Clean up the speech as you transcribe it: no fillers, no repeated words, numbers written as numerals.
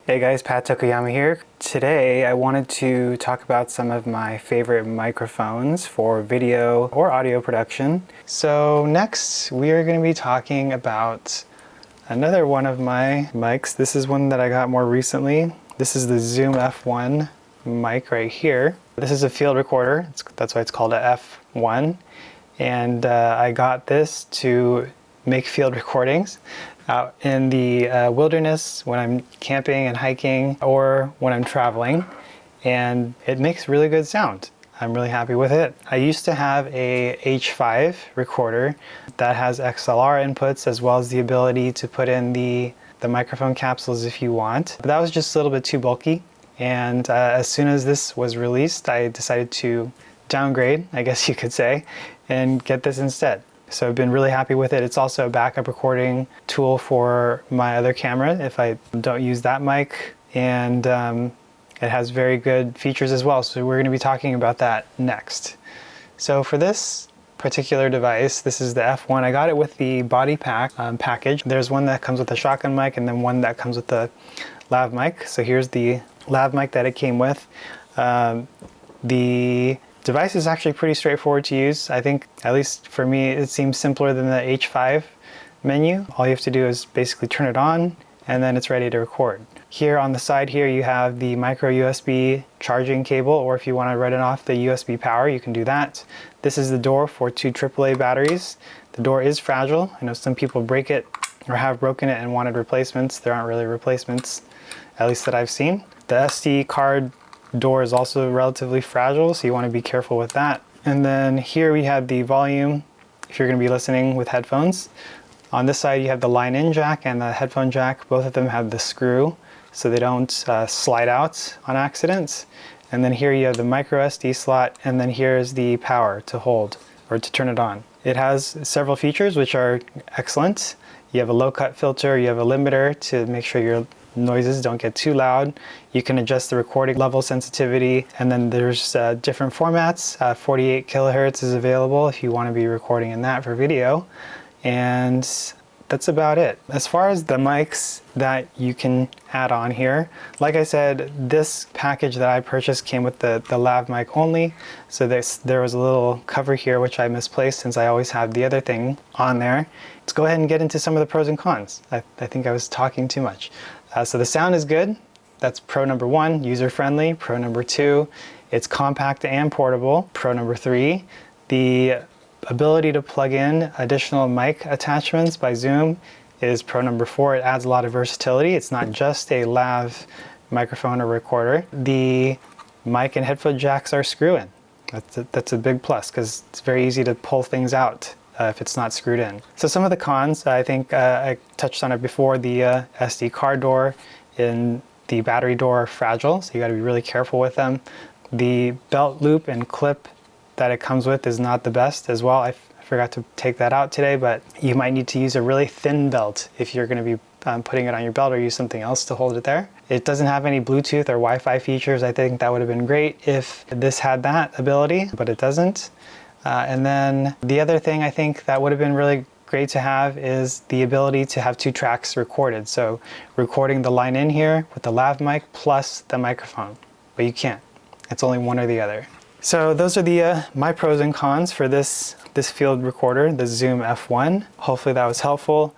Hey guys, Pat Tokuyama here. Today I wanted to talk about some of my favorite microphones for video or audio production. So next we are going to be talking about another one of my mics. This is one that I got more recently. This is the Zoom F1 mic right here. This is a field recorder. That's why it's called a F1. And I got this to make field recordings out in the wilderness when I'm camping and hiking or when I'm traveling, and it makes really good sound. I'm really happy with it. I used to have a H5 recorder that has XLR inputs as well as the ability to put in the microphone capsules if you want, but that was just a little bit too bulky, and as soon as this was released I decided to downgrade, I guess you could say, and get this instead. So I've been really happy with it. It's also a backup recording tool for my other camera if I don't use that mic, and it has very good features as well. So we're going to be talking about that next. So for this particular device, this is the F1. I got it with the body pack package. There's one that comes with a shotgun mic and then one that comes with the lav mic. So here's the lav mic that it came with. The device is actually pretty straightforward to use. I think, at least for me, it seems simpler than the H5 menu. All you have to do is basically turn it on and then it's ready to record. Here on the side here you have the micro USB charging cable, or if you want to run it off the USB power you can do that. This is the door for 2 AAA batteries. The door is fragile. I know some people break it or have broken it and wanted replacements. There aren't really replacements, at least that I've seen. The SD card door is also relatively fragile, so you want to be careful with that. And then here we have the volume if you're going to be listening with headphones. On this side you have the line in jack and the headphone jack. Both of them have the screw so they don't slide out on accident. And then here you have the micro SD slot, and then here is the power to hold or to turn it on. It has several features which are excellent. You have a low cut filter, you have a limiter to make sure your noises don't get too loud. You can adjust the recording level sensitivity, and then there's different formats. 48 kilohertz is available if you want to be recording in that for video, and that's about it. As far as the mics that you can add on here, like I said, this package that I purchased came with the lav mic only, so there was a little cover here which I misplaced since I always have the other thing on there. Let's go ahead and get into some of the pros and cons. I think I was talking too much. So the sound is good. That's pro number 1, user-friendly. Pro number 2, it's compact and portable. Pro number 3, the ability to plug in additional mic attachments by Zoom is pro number 4. It adds a lot of versatility. It's not just a lav microphone or recorder. The mic and headphone jacks are screw-in. That's a big plus because it's very easy to pull things out if it's not screwed in. So some of the cons, I think I touched on it before. The SD card door and the battery door are fragile, so you got to be really careful with them. The belt loop and clip that it comes with is not the best as well. I forgot to take that out today, but you might need to use a really thin belt if you're going to be putting it on your belt, or use something else to hold it there. It doesn't have any Bluetooth or Wi-Fi features. I think that would have been great if this had that ability, but it doesn't. And then the other thing I think that would have been really great to have is the ability to have 2 tracks recorded. So recording the line in here with the lav mic plus the microphone, but you can't. It's only one or the other. So those are my pros and cons for this field recorder, the Zoom F1. Hopefully that was helpful.